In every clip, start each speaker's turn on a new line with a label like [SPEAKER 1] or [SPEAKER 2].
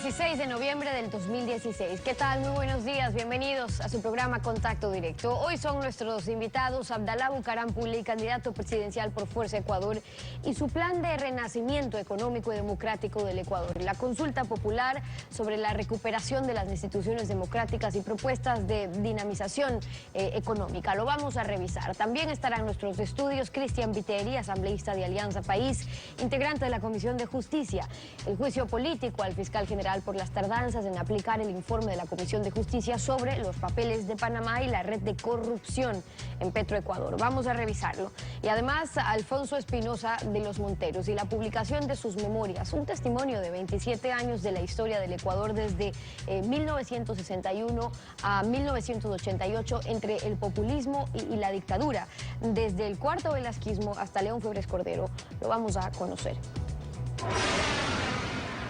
[SPEAKER 1] 16 de noviembre del 2016. ¿Qué tal? Muy buenos días, bienvenidos a su programa Contacto Directo. Hoy son nuestros invitados Abdalá Bucaram Puli, candidato presidencial por Fuerza Ecuador, y su plan de renacimiento económico y democrático del Ecuador. La consulta popular sobre la recuperación de las instituciones democráticas y propuestas de dinamización económica. Lo vamos a revisar. También estarán nuestros estudios Cristian Viteri, asambleísta de Alianza País, integrante de la Comisión de Justicia. El juicio político al fiscal general por las tardanzas en aplicar el informe de la Comisión de Justicia sobre los papeles de Panamá y la red de corrupción en Petroecuador. Vamos a revisarlo. Y además, Alfonso Espinosa de los Monteros y la publicación de sus memorias, un testimonio de 27 años de la historia del Ecuador desde 1961 a 1988 entre el populismo y la dictadura, desde el cuarto velasquismo hasta León Febres Cordero. Lo vamos a conocer.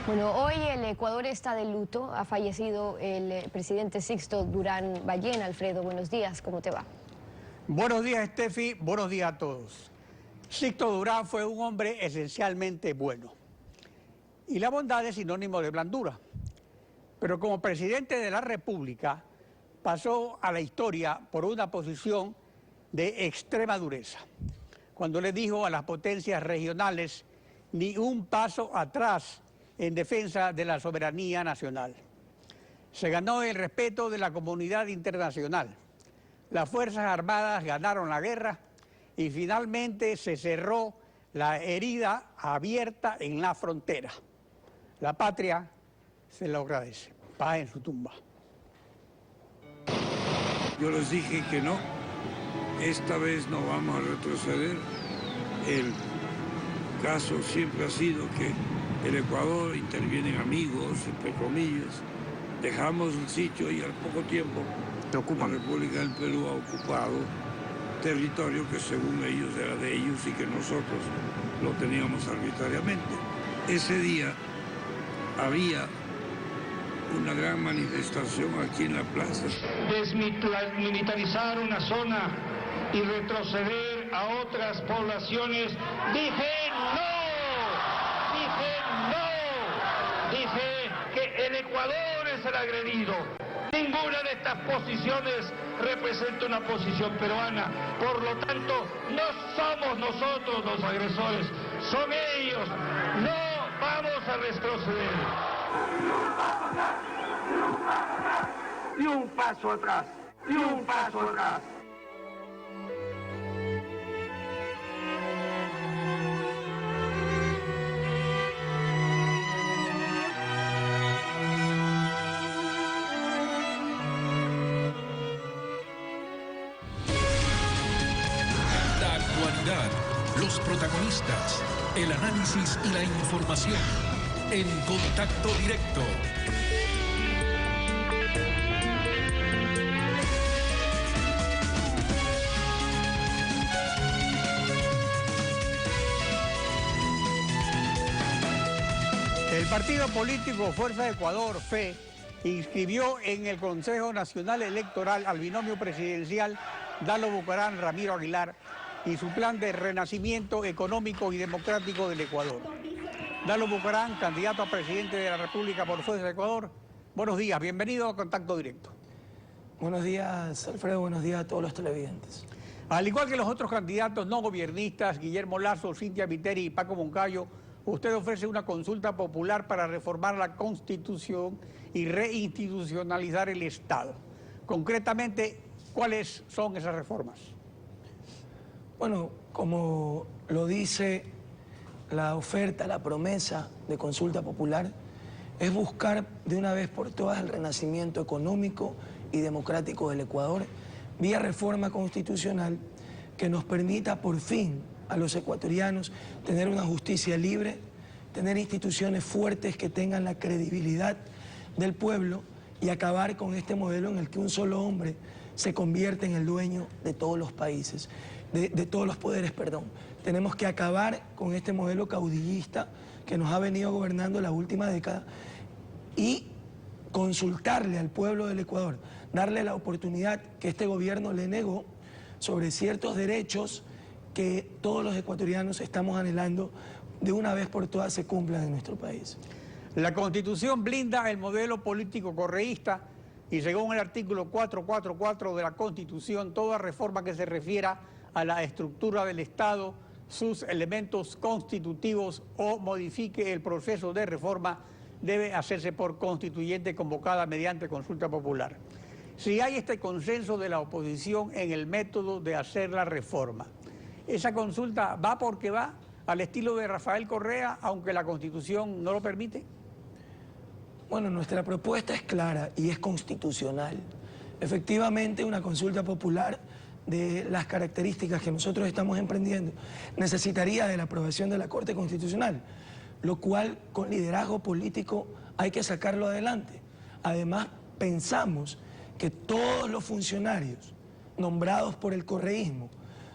[SPEAKER 1] Bueno, hoy el Ecuador está de luto. Ha fallecido el presidente Sixto Durán Ballén. Alfredo, buenos días, ¿cómo te va?
[SPEAKER 2] Buenos días, Steffi, buenos días a todos. Sixto Durán fue un hombre esencialmente bueno. Y la bondad es sinónimo de blandura. Pero como presidente de la República, pasó a la historia por una posición de extrema dureza, cuando le dijo a las potencias regionales: ni un paso atrás en defensa de la soberanía nacional. Se ganó el respeto de la comunidad internacional. Las Fuerzas Armadas ganaron la guerra y finalmente se cerró la herida abierta en la frontera. La patria se lo agradece. Paz en su tumba.
[SPEAKER 3] Yo les dije que no, esta vez no vamos a retroceder. El caso siempre ha sido que el Ecuador intervienen amigos, entre comillas. Dejamos el sitio y al poco tiempo la República del Perú ha ocupado territorio que según ellos era de ellos y que nosotros lo teníamos arbitrariamente. Ese día había una gran manifestación aquí en la plaza.
[SPEAKER 4] Desmilitarizar una zona y retroceder a otras poblaciones. Dije no. Dije que el Ecuador es el agredido. Ninguna de estas posiciones representa una posición peruana. Por lo tanto, no somos nosotros los agresores, son ellos. No vamos a retroceder.
[SPEAKER 5] Ni un paso atrás, ni un paso atrás.
[SPEAKER 6] Los protagonistas, el análisis y la información en Contacto Directo.
[SPEAKER 2] El partido político Fuerza Ecuador, FE, inscribió en el Consejo Nacional Electoral al binomio presidencial Dalo Bucaram Ramiro Aguilar y su plan de renacimiento económico y democrático del Ecuador. Dalo Bucaram, candidato a presidente de la República por Fuerza Ecuador. Buenos días, bienvenido a Contacto Directo.
[SPEAKER 7] Buenos días, Alfredo, buenos días a todos los televidentes.
[SPEAKER 2] Al igual que los otros candidatos no gobiernistas, Guillermo Lasso, Cintia Viteri y Paco Moncayo, usted ofrece una consulta popular para reformar la Constitución y reinstitucionalizar el Estado. Concretamente, ¿cuáles son esas reformas?
[SPEAKER 7] Bueno, como lo dice la oferta, la promesa de consulta popular, es buscar de una vez por todas el renacimiento económico y democrático del Ecuador vía reforma constitucional que nos permita por fin a los ecuatorianos tener una justicia libre, tener instituciones fuertes que tengan la credibilidad del pueblo y acabar con este modelo en el que un solo hombre se convierte en el dueño de todos los países. De todos los poderes, perdón. Tenemos que acabar con este modelo caudillista que nos ha venido gobernando la última década y consultarle al pueblo del Ecuador, darle la oportunidad que este gobierno le negó sobre ciertos derechos que todos los ecuatorianos estamos anhelando de una vez por todas se cumplan en nuestro país.
[SPEAKER 2] La Constitución blinda el modelo político correísta y según el artículo 444 de la Constitución, toda reforma que se refiera a la estructura del Estado, sus elementos constitutivos o modifique el proceso de reforma debe hacerse por constituyente convocada mediante consulta popular. Si hay este consenso de la oposición en el método de hacer la reforma, esa consulta va porque va al estilo de Rafael Correa, aunque la Constitución no lo permite.
[SPEAKER 7] Bueno, nuestra propuesta es clara y es constitucional. Efectivamente, una consulta popular de las características que nosotros estamos emprendiendo necesitaría de la aprobación de la Corte Constitucional, lo cual con liderazgo político hay que sacarlo adelante. Además, pensamos que todos los funcionarios nombrados por el correísmo,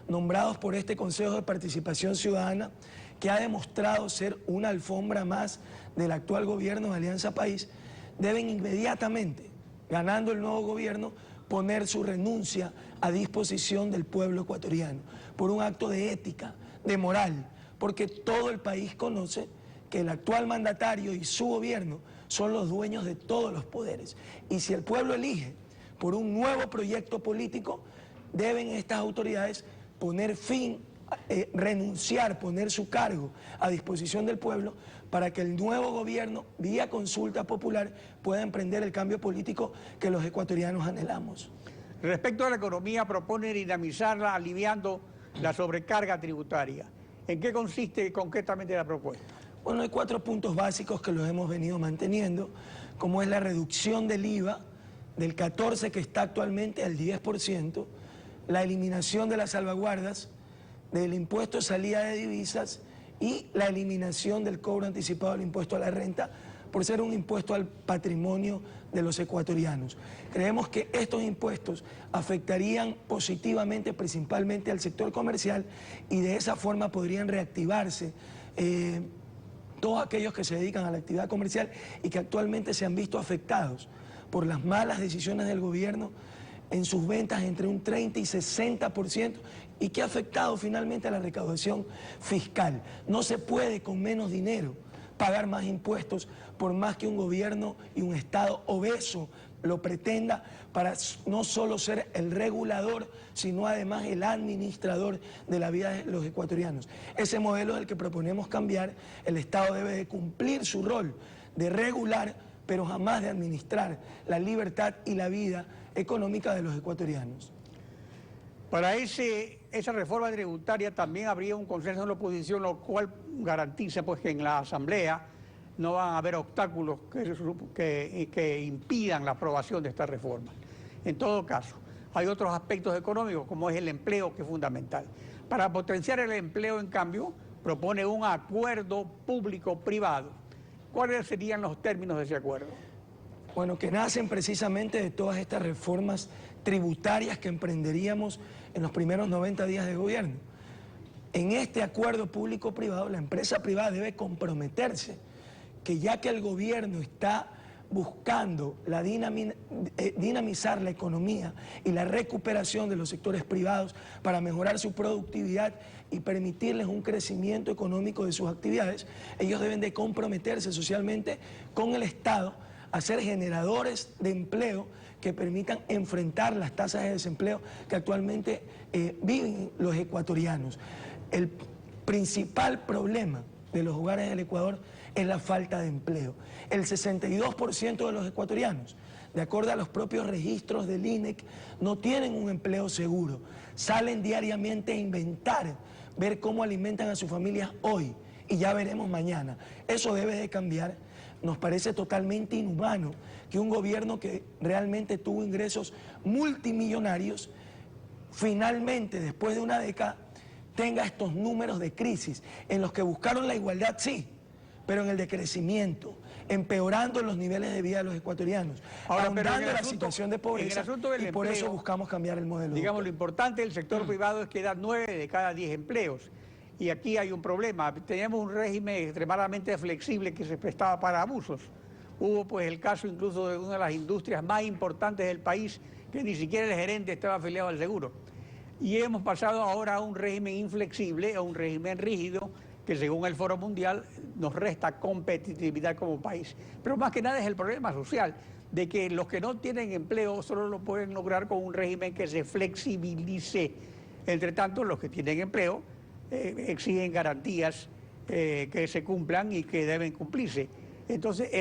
[SPEAKER 7] nombrados por este Consejo de Participación Ciudadana, que ha demostrado ser una alfombra más del actual gobierno de Alianza País, deben inmediatamente, ganando el nuevo gobierno, poner su renuncia a disposición del pueblo ecuatoriano, por un acto de ética, de moral, porque todo el país conoce que el actual mandatario y su gobierno son los dueños de todos los poderes. Y si el pueblo elige por un nuevo proyecto político, deben estas autoridades poner fin, renunciar, poner su cargo a disposición del pueblo para que el nuevo gobierno, vía consulta popular, pueda emprender el cambio político que los ecuatorianos anhelamos.
[SPEAKER 2] Respecto a la economía, propone dinamizarla aliviando la sobrecarga tributaria. ¿En qué consiste concretamente la propuesta?
[SPEAKER 7] Bueno, hay 4 puntos básicos que los hemos venido manteniendo, como es la reducción del IVA del 14% que está actualmente al 10%, la eliminación de las salvaguardas, del impuesto de salida de divisas y la eliminación del cobro anticipado del impuesto a la renta por ser un impuesto al patrimonio de los ecuatorianos. Creemos que estos impuestos afectarían positivamente principalmente al sector comercial y de esa forma podrían reactivarse todos aquellos que se dedican a la actividad comercial y que actualmente se han visto afectados por las malas decisiones del gobierno en sus ventas entre un 30 y 60% y que ha afectado finalmente a la recaudación fiscal. No se puede con menos dinero pagar más impuestos por más que un gobierno y un Estado obeso lo pretenda para no solo ser el regulador, sino además el administrador de la vida de los ecuatorianos. Ese modelo es el que proponemos cambiar. El Estado debe de cumplir su rol de regular, pero jamás de administrar la libertad y la vida económica de los ecuatorianos.
[SPEAKER 2] Para esa reforma tributaria también habría un consenso en la oposición, lo cual garantiza pues, que en la Asamblea no van a haber obstáculos que impidan la aprobación de esta reforma. En todo caso, hay otros aspectos económicos, como es el empleo, que es fundamental. Para potenciar el empleo, en cambio, propone un acuerdo público-privado. ¿Cuáles serían los términos de ese acuerdo?
[SPEAKER 7] Bueno, que nacen precisamente de todas estas reformas tributarias que emprenderíamos en los primeros 90 días de gobierno. En este acuerdo público-privado, la empresa privada debe comprometerse que ya que el gobierno está buscando dinamizar la economía y la recuperación de los sectores privados para mejorar su productividad y permitirles un crecimiento económico de sus actividades, ellos deben de comprometerse socialmente con el Estado a ser generadores de empleo que permitan enfrentar las tasas de desempleo que actualmente viven los ecuatorianos. El principal problema de los hogares del Ecuador es la falta de empleo. El 62% de los ecuatorianos, de acuerdo a los propios registros del INEC, no tienen un empleo seguro. Salen diariamente a inventar, ver cómo alimentan a sus familias hoy y ya veremos mañana. Eso debe de cambiar. Nos parece totalmente inhumano que un gobierno que realmente tuvo ingresos multimillonarios, finalmente, después de una década, tenga estos números de crisis en los que buscaron la igualdad, sí, pero en el decrecimiento, empeorando los niveles de vida de los ecuatorianos, ahondando la situación de pobreza, y por eso buscamos cambiar el modelo.
[SPEAKER 2] Digamos, lo importante del sector privado es que da 9 de cada 10 empleos. Y aquí hay un problema. Teníamos un régimen extremadamente flexible que se prestaba para abusos. Hubo pues el caso incluso de una de las industrias más importantes del país, que ni siquiera el gerente estaba afiliado al seguro. Y hemos pasado ahora a un régimen inflexible, a un régimen rígido, que según el Foro Mundial nos resta competitividad como país. Pero más que nada es el problema social, de que los que no tienen empleo solo lo pueden lograr con un régimen que se flexibilice. Entre tanto, los que tienen empleo exigen garantías que se cumplan y que deben cumplirse. Entonces,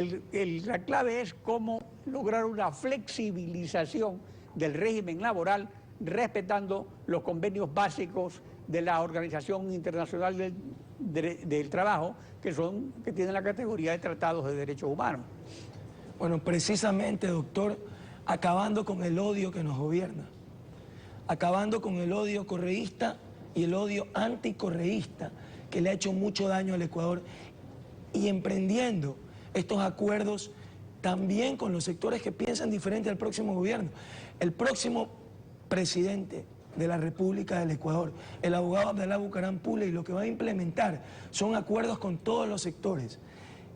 [SPEAKER 2] la clave es cómo lograr una flexibilización del régimen laboral respetando los convenios básicos de la Organización Internacional del Trabajo, que tienen la categoría de tratados de derechos humanos.
[SPEAKER 7] Bueno, precisamente, doctor, acabando con el odio que nos gobierna, acabando con el odio correísta y el odio anticorreísta que le ha hecho mucho daño al Ecuador y emprendiendo estos acuerdos también con los sectores que piensan diferente al próximo gobierno. El próximo presidente de la República del Ecuador, el abogado Abdalá Bucaram Pule, y lo que va a implementar son acuerdos con todos los sectores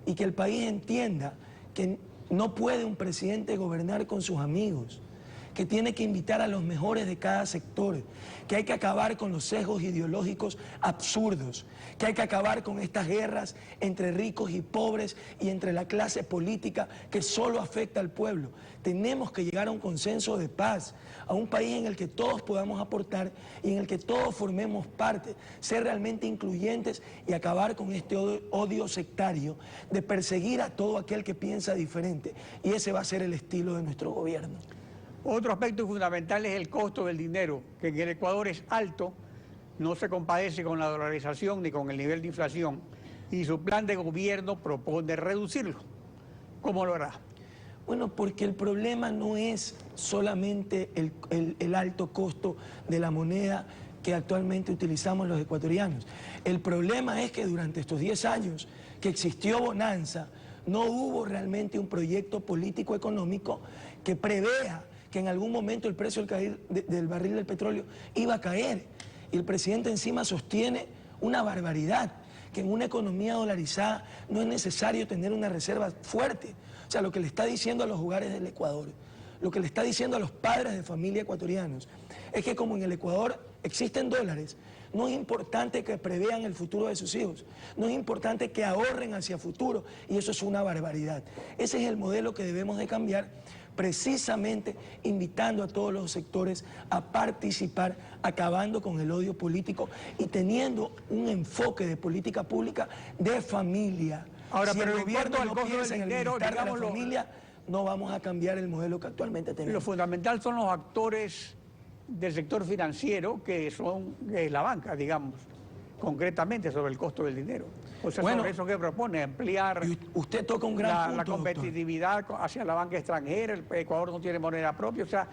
[SPEAKER 7] y que el país entienda que no puede un presidente gobernar con sus amigos, que tiene que invitar a los mejores de cada sector, que hay que acabar con los sesgos ideológicos absurdos, que hay que acabar con estas guerras entre ricos y pobres y entre la clase política que solo afecta al pueblo. Tenemos que llegar a un consenso de paz, a un país en el que todos podamos aportar y en el que todos formemos parte, ser realmente incluyentes y acabar con este odio sectario de perseguir a todo aquel que piensa diferente. Y ese va a ser el estilo de nuestro gobierno.
[SPEAKER 2] Otro aspecto fundamental es el costo del dinero, que en el Ecuador es alto, no se compadece con la dolarización ni con el nivel de inflación, y su plan de gobierno propone reducirlo. ¿Cómo lo hará?
[SPEAKER 7] Bueno, porque el problema no es solamente el alto costo de la moneda que actualmente utilizamos los ecuatorianos. El problema es que durante estos 10 años que existió bonanza, no hubo realmente un proyecto político-económico que prevea que en algún momento el precio del barril del petróleo iba a caer. Y el presidente encima sostiene una barbaridad, que en una economía dolarizada no es necesario tener una reserva fuerte. O sea, lo que le está diciendo a los hogares del Ecuador, lo que le está diciendo a los padres de familia ecuatorianos, es que como en el Ecuador existen dólares, no es importante que prevean el futuro de sus hijos, no es importante que ahorren hacia futuro, y eso es una barbaridad. Ese es el modelo que debemos de cambiar, precisamente invitando a todos los sectores a participar, acabando con el odio político y teniendo un enfoque de política pública de familia.
[SPEAKER 2] Ahora,
[SPEAKER 7] si
[SPEAKER 2] pero
[SPEAKER 7] el gobierno no piensa en el
[SPEAKER 2] dinero,
[SPEAKER 7] bienestar de la familia, no vamos a cambiar el modelo que actualmente tenemos.
[SPEAKER 2] Lo fundamental son los actores del sector financiero, que son la banca, digamos, concretamente sobre el costo del dinero. O sea,
[SPEAKER 7] bueno,
[SPEAKER 2] sobre eso que propone, ampliar
[SPEAKER 7] usted toca un gran punto,
[SPEAKER 2] la competitividad hacia la banca extranjera. El Ecuador no tiene moneda propia, o sea,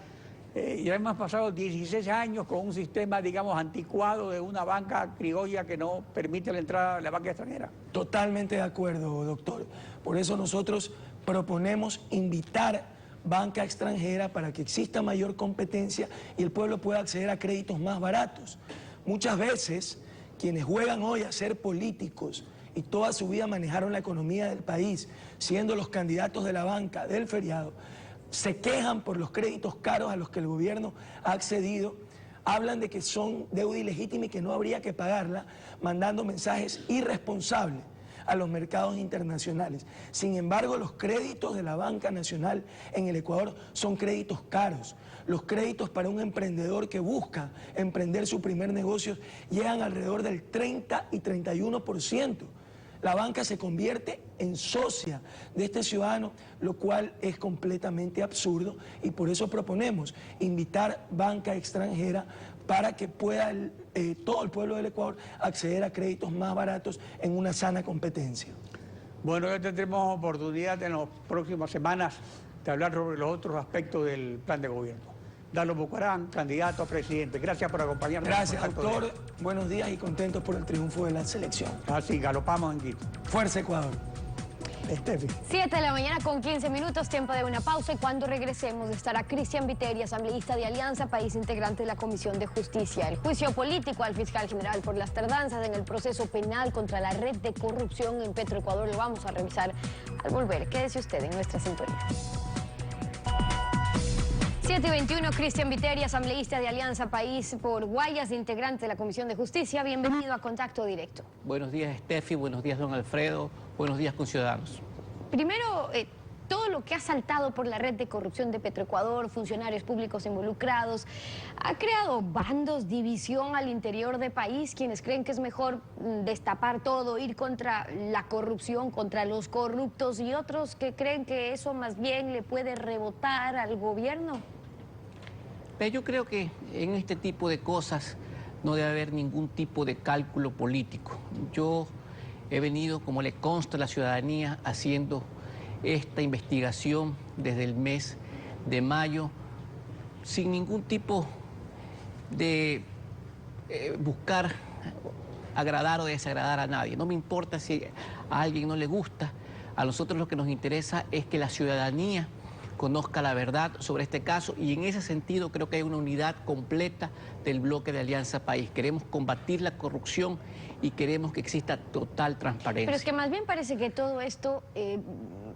[SPEAKER 2] ya hemos pasado 16 años con un sistema, digamos, anticuado de una banca criolla que no permite la entrada de la banca extranjera.
[SPEAKER 7] Totalmente de acuerdo, doctor. Por eso nosotros proponemos invitar banca extranjera para que exista mayor competencia y el pueblo pueda acceder a créditos más baratos. Muchas veces, quienes juegan hoy a ser políticos y toda su vida manejaron la economía del país, siendo los candidatos de la banca, del feriado, se quejan por los créditos caros a los que el gobierno ha accedido, hablan de que son deuda ilegítima y que no habría que pagarla, mandando mensajes irresponsables a los mercados internacionales. Sin embargo, los créditos de la banca nacional en el Ecuador son créditos caros. Los créditos para un emprendedor que busca emprender su primer negocio llegan alrededor del 30 y 31%. La banca se convierte en socia de este ciudadano, lo cual es completamente absurdo, y por eso proponemos invitar banca extranjera para que pueda todo el pueblo del Ecuador acceder a créditos más baratos en una sana competencia.
[SPEAKER 2] Bueno, ya tendremos oportunidad en las próximas semanas de hablar sobre los otros aspectos del plan de gobierno. Abdalá Bucaram, candidato a presidente. Gracias por acompañarnos.
[SPEAKER 7] Gracias, doctor. Buenos días y contentos por el triunfo de la selección.
[SPEAKER 2] Así, galopamos en Quito.
[SPEAKER 7] Fuerza, Ecuador.
[SPEAKER 2] Estefi.
[SPEAKER 1] 7 de la mañana con 15 minutos, tiempo de una pausa, y cuando regresemos estará Cristian Viteri, asambleísta de Alianza País, integrante de la Comisión de Justicia. El juicio político al fiscal general por las tardanzas en el proceso penal contra la red de corrupción en Petroecuador lo vamos a revisar al volver. Quédese usted en nuestra sintonía. 7:21, Cristian Viteri, asambleísta de Alianza País por Guayas, integrante de la Comisión de Justicia. Bienvenido a Contacto Directo.
[SPEAKER 8] Buenos días, Steffi. Buenos días, don Alfredo. Buenos días, conciudadanos.
[SPEAKER 1] Primero, todo lo que ha saltado por la red de corrupción de Petroecuador, funcionarios públicos involucrados, ha creado bandos, división al interior del país, quienes creen que es mejor destapar todo, ir contra la corrupción, contra los corruptos, y otros que creen que eso más bien le puede rebotar al gobierno.
[SPEAKER 8] Yo creo que en este tipo de cosas no debe haber ningún tipo de cálculo político. Yo he venido, como le consta a la ciudadanía, haciendo esta investigación desde el mes de mayo sin ningún tipo de buscar agradar o desagradar a nadie. No me importa si a alguien no le gusta. A nosotros lo que nos interesa es que la ciudadanía conozca la verdad sobre este caso, y en ese sentido creo que hay una unidad completa del bloque de Alianza País. Queremos combatir la corrupción y queremos que exista total transparencia.
[SPEAKER 1] Pero es que más bien parece que todo esto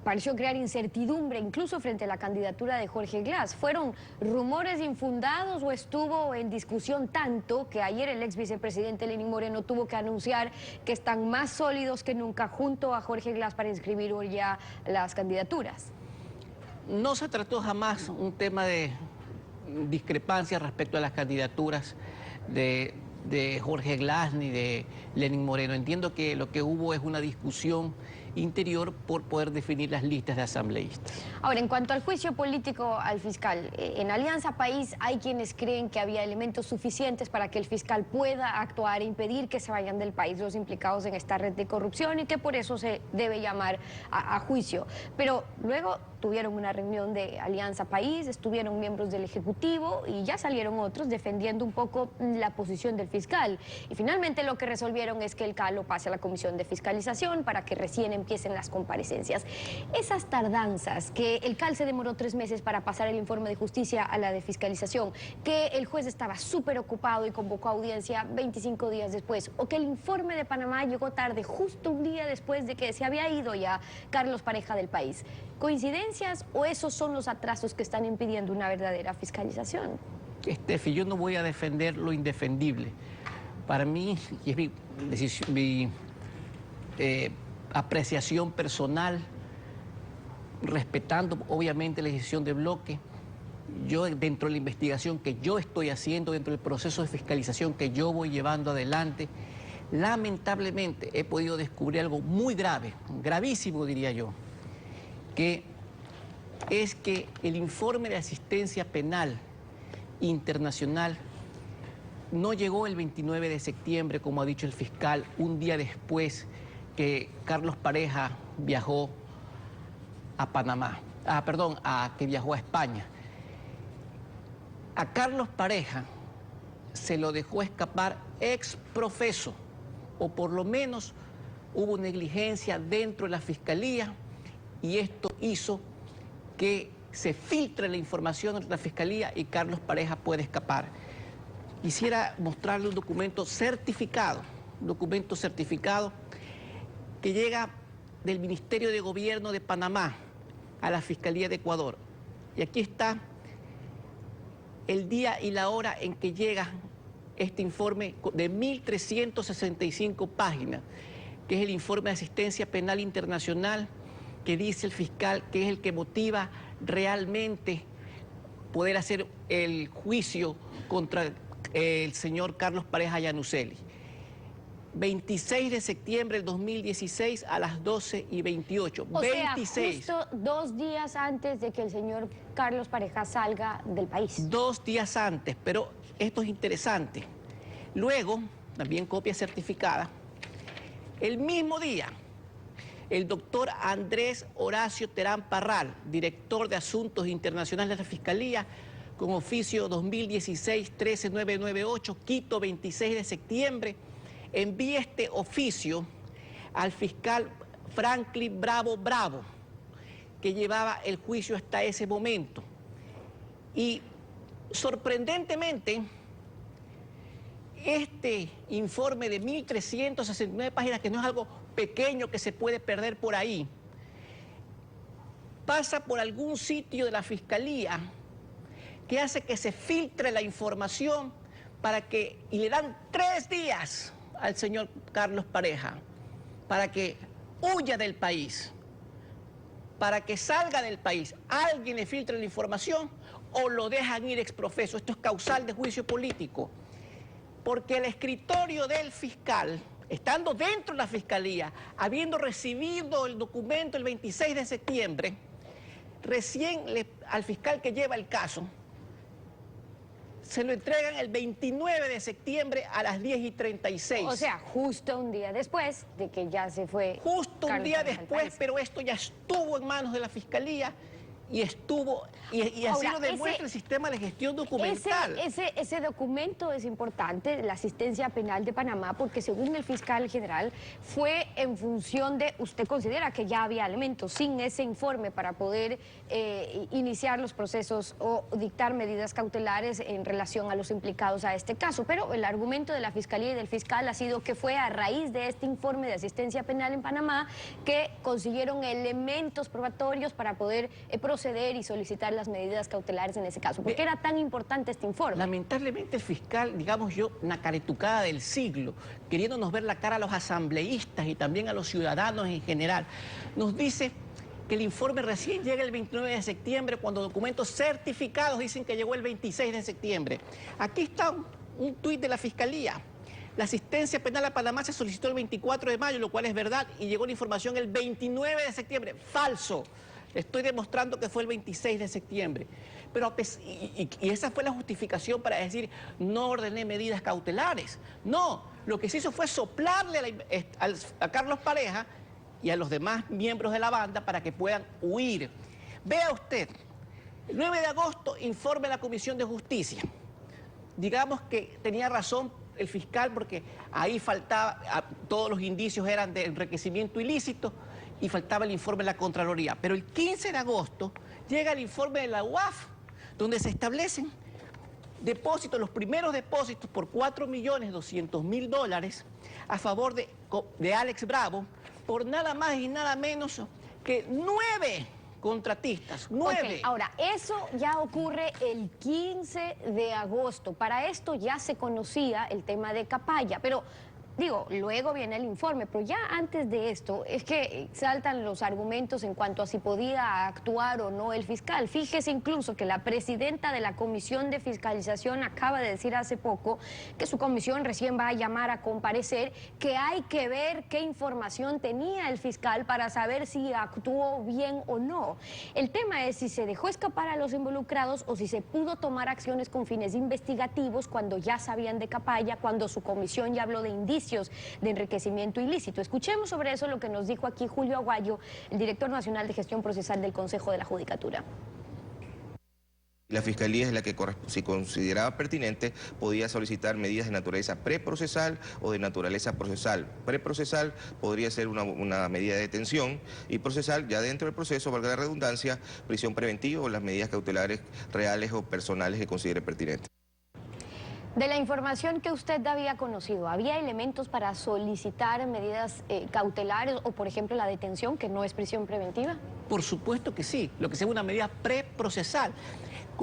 [SPEAKER 1] pareció crear incertidumbre, incluso frente a la candidatura de Jorge Glass. ¿Fueron rumores infundados o estuvo en discusión tanto que ayer el ex vicepresidente Lenín Moreno tuvo que anunciar que están más sólidos que nunca junto a Jorge Glass para inscribir hoy ya las candidaturas?
[SPEAKER 8] No se trató jamás un tema de discrepancia respecto a las candidaturas de Jorge Glass ni de Lenín Moreno. Entiendo que lo que hubo es una discusión interior por poder definir las listas de asambleístas.
[SPEAKER 1] Ahora, en cuanto al juicio político al fiscal, en Alianza País hay quienes creen que había elementos suficientes para que el fiscal pueda actuar e impedir que se vayan del país los implicados en esta red de corrupción, y que por eso se debe llamar a juicio. Pero luego tuvieron una reunión de Alianza País, estuvieron miembros del Ejecutivo y ya salieron otros defendiendo un poco la posición del fiscal. Y finalmente lo que resolvieron es que el caso pase a la Comisión de Fiscalización para que recién empiecen las comparecencias. Esas tardanzas, que el CAL se demoró 3 meses para pasar el informe de justicia a la de fiscalización, que el juez estaba súper ocupado y convocó audiencia 25 días después, o que el informe de Panamá llegó tarde, justo un día después de que se había ido ya Carlos Pareja del país. ¿Coincidencias o esos son los atrasos que están impidiendo una verdadera fiscalización?
[SPEAKER 8] Steffi, yo no voy a defender lo indefendible. Para mí, y es mi apreciación personal, respetando obviamente la decisión de bloque, yo dentro de la investigación que yo estoy haciendo, dentro del proceso de fiscalización que yo voy llevando adelante, lamentablemente he podido descubrir algo muy grave, gravísimo diría yo, que es que el informe de asistencia penal internacional no llegó el 29 de septiembre, como ha dicho el fiscal, un día después que Carlos Pareja viajó a Panamá, que viajó a España. A Carlos Pareja se lo dejó escapar ex profeso, o por lo menos hubo negligencia dentro de la fiscalía, y esto hizo que se filtre la información entre la fiscalía y Carlos Pareja puede escapar. Quisiera mostrarle un documento certificado que llega del Ministerio de Gobierno de Panamá a la Fiscalía de Ecuador. Y aquí está el día y la hora en que llega este informe de 1.365 páginas, que es el informe de asistencia penal internacional, que dice el fiscal que es el que motiva realmente poder hacer el juicio contra el señor Carlos Pareja Yanuseli. 26 de septiembre del 2016 a las 12:28.
[SPEAKER 1] O sea, justo 2 días antes de que el señor Carlos Pareja salga del país.
[SPEAKER 8] 2 días antes, pero esto es interesante. Luego, también copia certificada, el mismo día, el doctor Andrés Horacio Terán Parral, director de Asuntos Internacionales de la Fiscalía, con oficio 2016-13998, Quito, 26 de septiembre, envía este oficio al fiscal Franklin Bravo, que llevaba el juicio hasta ese momento. Y sorprendentemente, este informe de 1.369 páginas, que no es algo pequeño que se puede perder por ahí, pasa por algún sitio de la Fiscalía que hace que se filtre la información y le dan 3 días al señor Carlos Pareja para que huya del país, para que salga del país. Alguien le filtra la información o lo dejan ir ex profeso. Esto es causal de juicio político, porque el escritorio del fiscal, estando dentro de la fiscalía, habiendo recibido el documento el 26 de septiembre, recién al fiscal que lleva el caso, se lo entregan el 29 de septiembre a las 10:36.
[SPEAKER 1] O sea, justo un día después de que ya se fue.
[SPEAKER 8] Justo un día después, pero esto ya estuvo en manos de la fiscalía y así
[SPEAKER 1] Ahora,
[SPEAKER 8] lo demuestra el sistema de gestión documental.
[SPEAKER 1] Ese documento es importante, la asistencia penal de Panamá, porque según el fiscal general fue en función de, usted considera que ya había elementos sin ese informe para poder iniciar los procesos o dictar medidas cautelares en relación a los implicados a este caso, pero el argumento de la fiscalía y del fiscal ha sido que fue a raíz de este informe de asistencia penal en Panamá que consiguieron elementos probatorios para poder proceder y solicitar las medidas cautelares en ese caso. ¿Por qué era tan importante este informe?
[SPEAKER 8] Lamentablemente el fiscal, digamos yo, una caretucada del siglo, queriéndonos ver la cara a los asambleístas y también a los ciudadanos en general, nos dice que el informe recién llega el 29 de septiembre, cuando documentos certificados dicen que llegó el 26 de septiembre. Aquí está un tuit de la Fiscalía. La asistencia penal a Panamá se solicitó el 24 de mayo, lo cual es verdad, y llegó la información el 29 de septiembre. ¡Falso! Estoy demostrando que fue el 26 de septiembre. Y esa fue la justificación para decir, no ordené medidas cautelares. No, lo que se hizo fue soplarle a Carlos Pareja y a los demás miembros de la banda para que puedan huir. Vea usted, el 9 de agosto informe la Comisión de Justicia. Digamos que tenía razón el fiscal porque ahí faltaba, todos los indicios eran de enriquecimiento ilícito y faltaba el informe de la Contraloría. Pero el 15 de agosto llega el informe de la UAF, donde se establecen depósitos, los primeros depósitos por $4.200.000 a favor de Alex Bravo, por nada más y nada menos que 9 contratistas, 9.
[SPEAKER 1] Okay, ahora, eso ya ocurre el 15 de agosto. Para esto ya se conocía el tema de Capaya, pero digo, luego viene el informe, pero ya antes de esto es que saltan los argumentos en cuanto a si podía actuar o no el fiscal. Fíjese incluso que la presidenta de la Comisión de Fiscalización acaba de decir hace poco que su comisión recién va a llamar a comparecer, que hay que ver qué información tenía el fiscal para saber si actuó bien o no. El tema es si se dejó escapar a los involucrados o si se pudo tomar acciones con fines investigativos cuando ya sabían de Capaya, cuando su comisión ya habló de indicios de enriquecimiento ilícito. Escuchemos sobre eso lo que nos dijo aquí Julio Aguayo, el director nacional de gestión procesal del Consejo de la Judicatura.
[SPEAKER 9] La Fiscalía es la que, si consideraba pertinente, podía solicitar medidas de naturaleza preprocesal o de naturaleza procesal. Preprocesal podría ser una medida de detención y procesal, ya dentro del proceso, valga la redundancia, prisión preventiva o las medidas cautelares reales o personales que considere pertinentes.
[SPEAKER 1] De la información que usted había conocido, ¿había elementos para solicitar medidas cautelares o, por ejemplo, la detención, que no es prisión preventiva?
[SPEAKER 8] Por supuesto que sí, lo que se llama una medida preprocesal.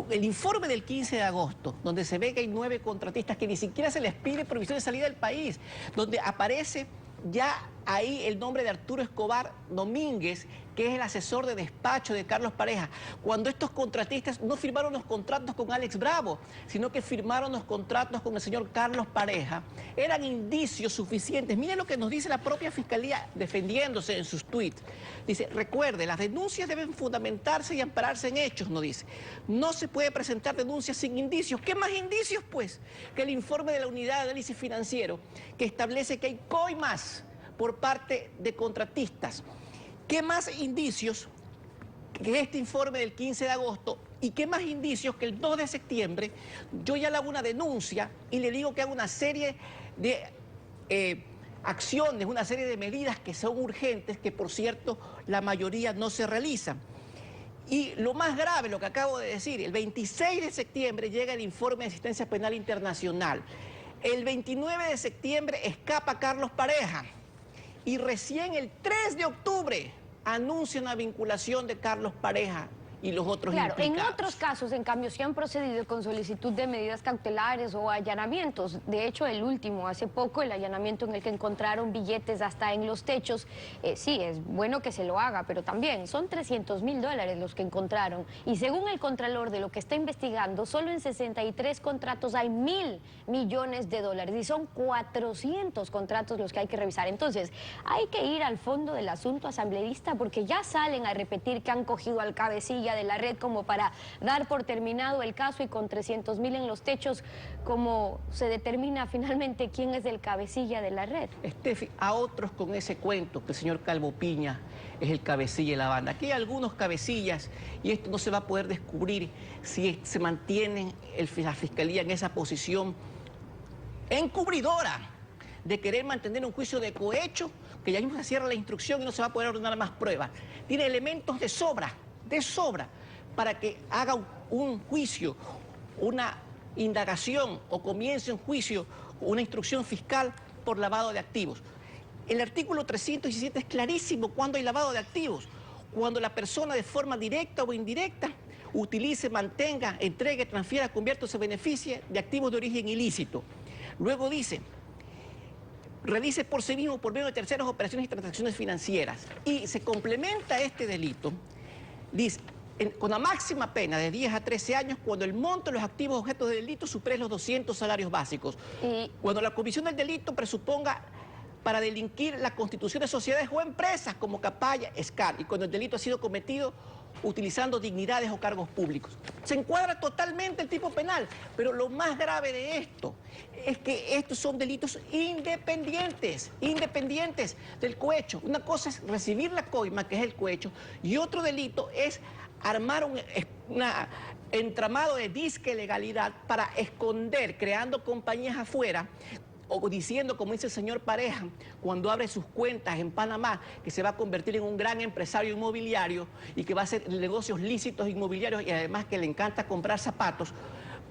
[SPEAKER 8] El informe del 15 de agosto, donde se ve que hay 9 contratistas que ni siquiera se les pide prohibición de salida del país, donde aparece ya ahí el nombre de Arturo Escobar Domínguez, que es el asesor de despacho de Carlos Pareja, cuando estos contratistas no firmaron los contratos con Alex Bravo, sino que firmaron los contratos con el señor Carlos Pareja, eran indicios suficientes. Miren lo que nos dice la propia Fiscalía defendiéndose en sus tweets. Dice, recuerde, las denuncias deben fundamentarse y ampararse en hechos, nos dice. No se puede presentar denuncias sin indicios. ¿Qué más indicios, pues? Que el informe de la Unidad de Análisis Financiero, que establece que hay coimas por parte de contratistas. ¿Qué más indicios que este informe del 15 de agosto y qué más indicios que el 2 de septiembre yo ya le hago una denuncia y le digo que haga una serie de acciones, una serie de medidas que son urgentes, que por cierto la mayoría no se realizan? Y lo más grave, lo que acabo de decir, el 26 de septiembre llega el informe de asistencia penal internacional. El 29 de septiembre escapa Carlos Pareja. Y recién el 3 de octubre anuncia una vinculación de Carlos Pareja y los otros
[SPEAKER 1] Claro, en
[SPEAKER 8] implicados.
[SPEAKER 1] otros casos, en cambio, sí han procedido con solicitud de medidas cautelares o allanamientos. De hecho, el último, hace poco, el allanamiento en el que encontraron billetes hasta en los techos, sí, es bueno que se lo haga, pero también son $300.000 los que encontraron. Y según el Contralor de lo que está investigando, solo en 63 contratos hay $1.000 millones y son 400 contratos los que hay que revisar. Entonces, hay que ir al fondo del asunto, asambleísta, porque ya salen a repetir que han cogido al cabecilla de la red como para dar por terminado el caso, y con 300.000 en los techos, como se determina finalmente quién es el cabecilla de la red.
[SPEAKER 8] Estefi, a otros con ese cuento que el señor Calvo Piña es el cabecilla de la banda. Aquí hay algunos cabecillas y esto no se va a poder descubrir si se mantiene la Fiscalía en esa posición encubridora de querer mantener un juicio de cohecho, que ya mismo se cierra la instrucción y no se va a poder ordenar más pruebas. Tiene elementos de sobra, para que haga un juicio, una indagación o comience un juicio, una instrucción fiscal por lavado de activos. El artículo 317 es clarísimo cuando hay lavado de activos. Cuando la persona de forma directa o indirecta utilice, mantenga, entregue, transfiera, convierta o se beneficie de activos de origen ilícito. Luego dice, realice por sí mismo por medio de terceras operaciones y transacciones financieras. Y se complementa este delito, dice, con la máxima pena de 10 a 13 años cuando el monto de los activos objetos del delito supere los 200 salarios básicos. Cuando la comisión del delito presuponga para delinquir la constitución de sociedades o empresas como Capaya, SCAR, y cuando el delito ha sido cometido utilizando dignidades o cargos públicos. Se encuadra totalmente el tipo penal, pero lo más grave de esto es que estos son delitos independientes del cohecho. Una cosa es recibir la coima, que es el cohecho, y otro delito es armar un entramado de disque legalidad para esconder, creando compañías afuera, o diciendo, como dice el señor Pareja, cuando abre sus cuentas en Panamá, que se va a convertir en un gran empresario inmobiliario y que va a hacer negocios lícitos inmobiliarios y además que le encanta comprar zapatos,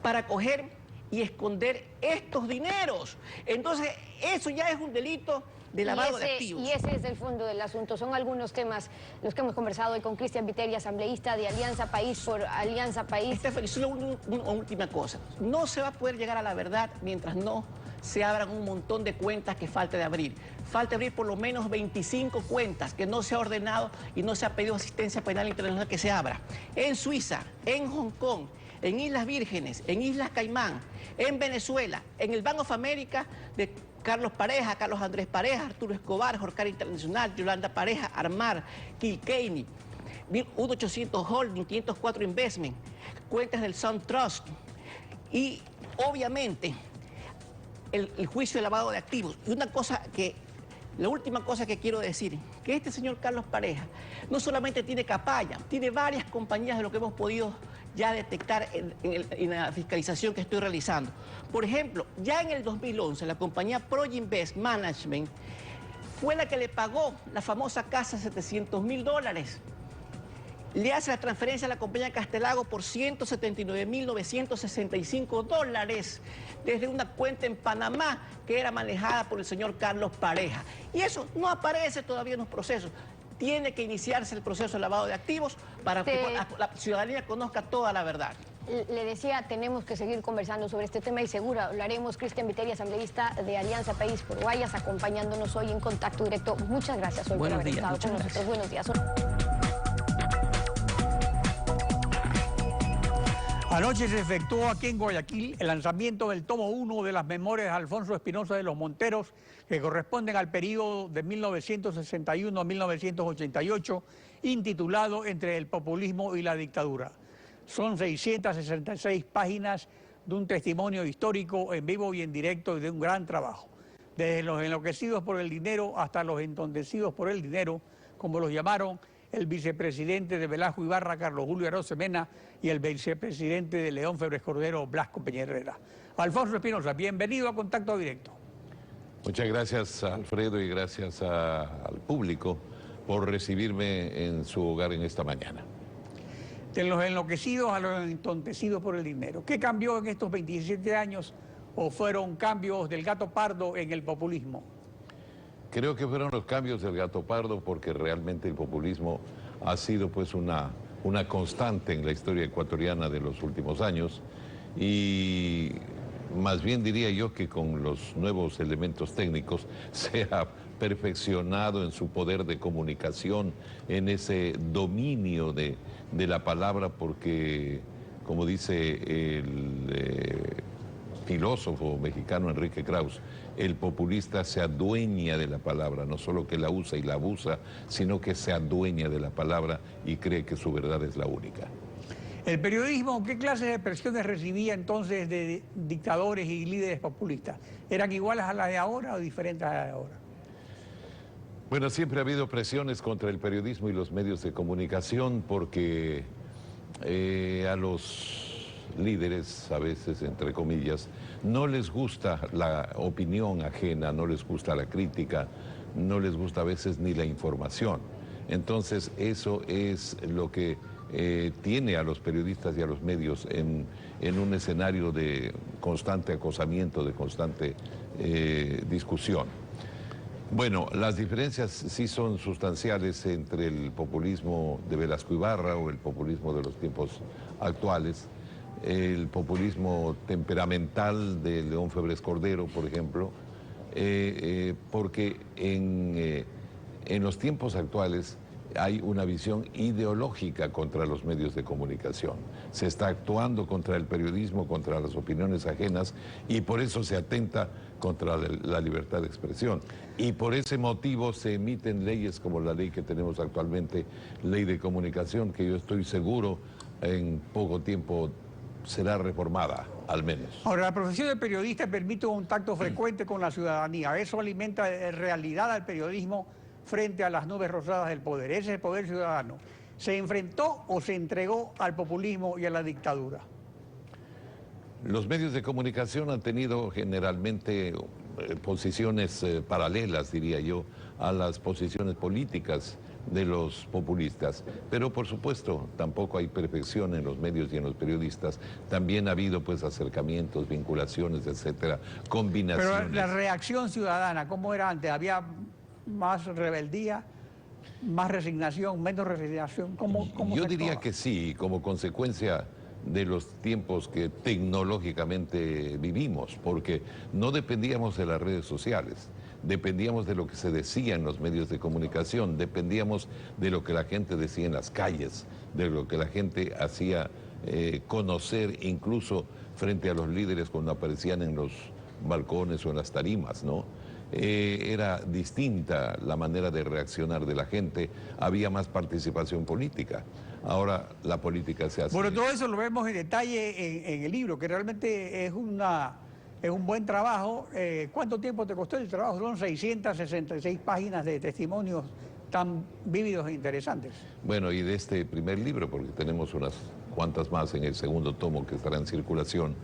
[SPEAKER 8] para coger y esconder estos dineros. Entonces, eso ya es un delito de lavado de activos.
[SPEAKER 1] Y ese es el fondo del asunto. Son algunos temas los que hemos conversado hoy con Cristian Viteri, asambleísta de Alianza País por Alianza País.
[SPEAKER 8] Solo una última cosa. No se va a poder llegar a la verdad mientras no se abran un montón de cuentas que falta de abrir. Falta abrir por lo menos 25 cuentas que no se ha ordenado y no se ha pedido asistencia penal internacional que se abra. En Suiza, en Hong Kong, en Islas Vírgenes, en Islas Caimán, en Venezuela, en el Bank of America de Carlos Pareja, Carlos Andrés Pareja, Arturo Escobar, Jorcar Internacional, Yolanda Pareja, Armar, Kilkenny, 1800 Holding, 504 Investment, cuentas del Sun Trust y obviamente el juicio de lavado de activos. Y la última cosa que quiero decir, que este señor Carlos Pareja no solamente tiene Capaya, tiene varias compañías de lo que hemos podido ya detectar en la fiscalización que estoy realizando. Por ejemplo, ya en el 2011, la compañía Proinvest Management fue la que le pagó la famosa casa $700.000. Le hace la transferencia a la compañía Castelago por $179.965 desde una cuenta en Panamá que era manejada por el señor Carlos Pareja. Y eso no aparece todavía en los procesos. Tiene que iniciarse el proceso de lavado de activos para que la ciudadanía conozca toda la verdad.
[SPEAKER 1] Le decía, tenemos que seguir conversando sobre este tema y seguro lo haremos. Cristian Viteri, asambleísta de Alianza País por Guayas, acompañándonos hoy en Contacto Directo. Muchas gracias hoy por haber estado con nosotros. Buenos días.
[SPEAKER 2] Anoche se efectuó aquí en Guayaquil el lanzamiento del tomo 1 de las memorias de Alfonso Espinosa de los Monteros, que corresponden al periodo de 1961 a 1988, intitulado Entre el populismo y la dictadura. Son 666 páginas de un testimonio histórico en vivo y en directo y de un gran trabajo. Desde los enloquecidos por el dinero hasta los entontecidos por el dinero, como los llamaron el vicepresidente de Velasco Ibarra, Carlos Julio Arosemena, y el vicepresidente de León Febres Cordero, Blasco Peña-Herrera. Alfonso Espinosa, bienvenido a Contacto Directo.
[SPEAKER 10] Muchas gracias, Alfredo, y gracias al público por recibirme en su hogar en esta mañana.
[SPEAKER 2] De los enloquecidos a los entontecidos por el dinero. ¿Qué cambió en estos 27 años o fueron cambios del gato pardo en el populismo?
[SPEAKER 10] Creo que fueron los cambios del gato pardo porque realmente el populismo ha sido pues una una constante en la historia ecuatoriana de los últimos años, y más bien diría yo que con los nuevos elementos técnicos se ha perfeccionado en su poder de comunicación, en ese dominio de la palabra, porque, como dice el filósofo mexicano Enrique Krauss, el populista se adueña de la palabra, no solo que la usa y la abusa, sino que se adueña de la palabra y cree que su verdad es la única.
[SPEAKER 2] El periodismo, ¿qué clases de presiones recibía entonces de dictadores y líderes populistas? ¿Eran iguales a las de ahora o diferentes a las de ahora?
[SPEAKER 10] Bueno, siempre ha habido presiones contra el periodismo y los medios de comunicación porque a los líderes, a veces, entre comillas, no les gusta la opinión ajena, no les gusta la crítica, no les gusta a veces ni la información. Entonces, eso es lo que tiene a los periodistas y a los medios en un escenario de constante acosamiento, de constante discusión. Bueno, las diferencias sí son sustanciales entre el populismo de Velasco Ibarra o el populismo de los tiempos actuales, el populismo temperamental de León Febres Cordero, por ejemplo, porque en los tiempos actuales hay una visión ideológica contra los medios de comunicación. Se está actuando contra el periodismo, contra las opiniones ajenas, y por eso se atenta contra la libertad de expresión. Y por ese motivo se emiten leyes como la ley que tenemos actualmente, Ley de Comunicación, que yo estoy seguro en poco tiempo será reformada, al menos.
[SPEAKER 2] Ahora, la profesión de periodista permite un contacto frecuente con la ciudadanía. Eso alimenta en realidad al periodismo frente a las nubes rosadas del poder. Ese es el poder ciudadano. ¿Se enfrentó o se entregó al populismo y a la dictadura?
[SPEAKER 10] Los medios de comunicación han tenido generalmente posiciones paralelas, diría yo, a las posiciones políticas de los populistas. Pero por supuesto, tampoco hay perfección en los medios y en los periodistas. También ha habido pues acercamientos, vinculaciones, etcétera, combinaciones.
[SPEAKER 2] Pero la reacción ciudadana, ¿cómo era antes? ¿Había más rebeldía, más resignación, menos resignación? ¿Cómo
[SPEAKER 10] Yo
[SPEAKER 2] se
[SPEAKER 10] diría
[SPEAKER 2] actuaba?
[SPEAKER 10] que sí, como consecuencia de los tiempos que tecnológicamente vivimos, porque no dependíamos de las redes sociales, dependíamos de lo que se decía en los medios de comunicación, dependíamos de lo que la gente decía en las calles, de lo que la gente hacía conocer incluso frente a los líderes cuando aparecían en los balcones o en las tarimas, ¿no? Era distinta la manera de reaccionar de la gente, había más participación política. Ahora la política se hace...
[SPEAKER 2] Bueno, todo eso lo vemos en detalle en el libro, que realmente es un buen trabajo. ¿Cuánto tiempo te costó el trabajo? Son 666 páginas de testimonios tan vívidos e interesantes.
[SPEAKER 10] Bueno, y de este primer libro, porque tenemos unas cuantas más en el segundo tomo que estará en circulación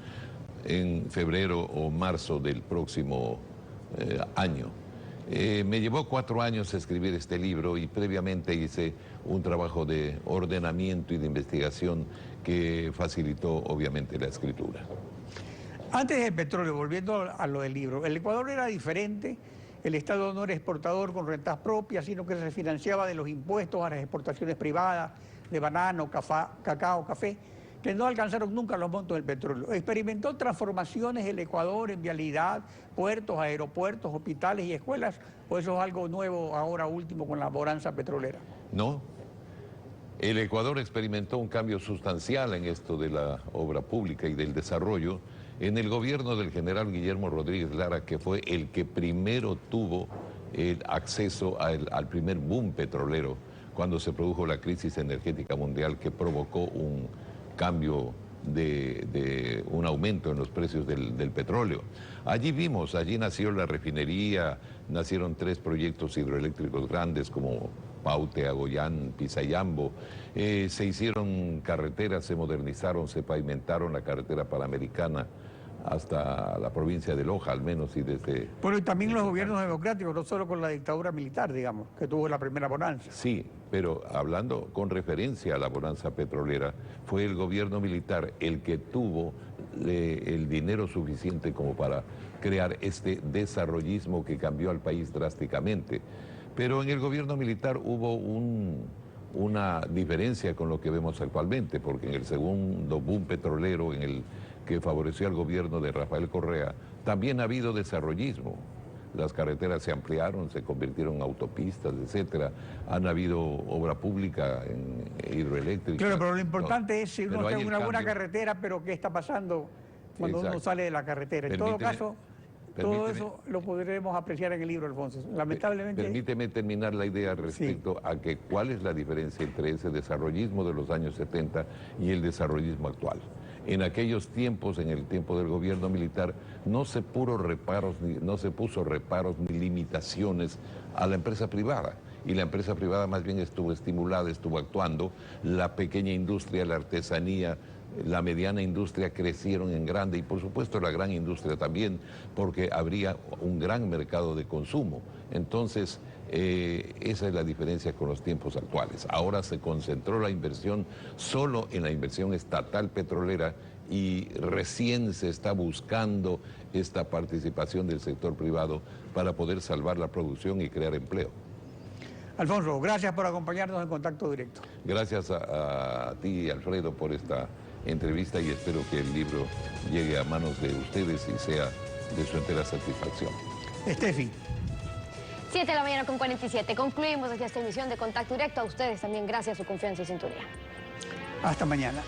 [SPEAKER 10] en febrero o marzo del próximo año. Me llevó 4 años escribir este libro y previamente hice un trabajo de ordenamiento y de investigación que facilitó obviamente la escritura.
[SPEAKER 2] Antes del petróleo, volviendo a lo del libro, el Ecuador era diferente. El Estado no era exportador con rentas propias, sino que se financiaba de los impuestos a las exportaciones privadas de banano, cacao, café, que no alcanzaron nunca los montos del petróleo. Experimentó transformaciones el Ecuador en vialidad, puertos, aeropuertos, hospitales y escuelas, o eso es algo nuevo ahora último con la bonanza petrolera.
[SPEAKER 10] No, el Ecuador experimentó un cambio sustancial en esto de la obra pública y del desarrollo en el gobierno del general Guillermo Rodríguez Lara, que fue el que primero tuvo el acceso al primer boom petrolero cuando se produjo la crisis energética mundial que provocó un cambio de un aumento en los precios del petróleo. Allí nació la refinería, nacieron 3 proyectos hidroeléctricos grandes como Paute, Agoyán, Pisayambo, se hicieron carreteras, se modernizaron, se pavimentaron la carretera panamericana hasta la provincia de Loja, al menos, y desde...
[SPEAKER 2] Bueno, y también los gobiernos democráticos, no solo con la dictadura militar, digamos, que tuvo la primera bonanza.
[SPEAKER 10] Sí, pero hablando con referencia a la bonanza petrolera, fue el gobierno militar el que tuvo el dinero suficiente como para crear este desarrollismo que cambió al país drásticamente. Pero en el gobierno militar hubo una diferencia con lo que vemos actualmente, porque en el segundo boom petrolero, en el que favoreció al gobierno de Rafael Correa, también ha habido desarrollismo. Las carreteras se ampliaron, se convirtieron en autopistas, etcétera. Han habido obra pública en hidroeléctrica.
[SPEAKER 2] Claro, pero lo importante es si uno
[SPEAKER 10] pero hay
[SPEAKER 2] tiene una
[SPEAKER 10] el
[SPEAKER 2] buena
[SPEAKER 10] cambio.
[SPEAKER 2] carretera, pero ¿qué está pasando cuando uno
[SPEAKER 10] Exacto.
[SPEAKER 2] sale de la carretera? En todo caso, todo
[SPEAKER 10] permíteme.
[SPEAKER 2] eso lo podremos apreciar en el libro, Alfonso. Lamentablemente...
[SPEAKER 10] Permíteme terminar la idea respecto a que cuál es la diferencia entre ese desarrollismo de los años 70 y el desarrollismo actual. En aquellos tiempos, en el tiempo del gobierno militar, no se puso reparos ni limitaciones a la empresa privada. Y la empresa privada más bien estuvo estimulada, estuvo actuando. La pequeña industria, la artesanía, la mediana industria crecieron en grande y por supuesto la gran industria también, porque habría un gran mercado de consumo. Entonces, esa es la diferencia con los tiempos actuales. Ahora se concentró la inversión solo en la inversión estatal petrolera y recién se está buscando esta participación del sector privado para poder salvar la producción y crear empleo.
[SPEAKER 2] Alfonso, gracias por acompañarnos en Contacto Directo.
[SPEAKER 10] Gracias a ti, Alfredo, por esta entrevista y espero que el libro llegue a manos de ustedes y sea de su entera satisfacción.
[SPEAKER 2] Estefi.
[SPEAKER 1] 7 de la mañana con 47. Concluimos aquí esta emisión de Contacto Directo. A ustedes también gracias a su confianza y sintonía.
[SPEAKER 2] Hasta mañana.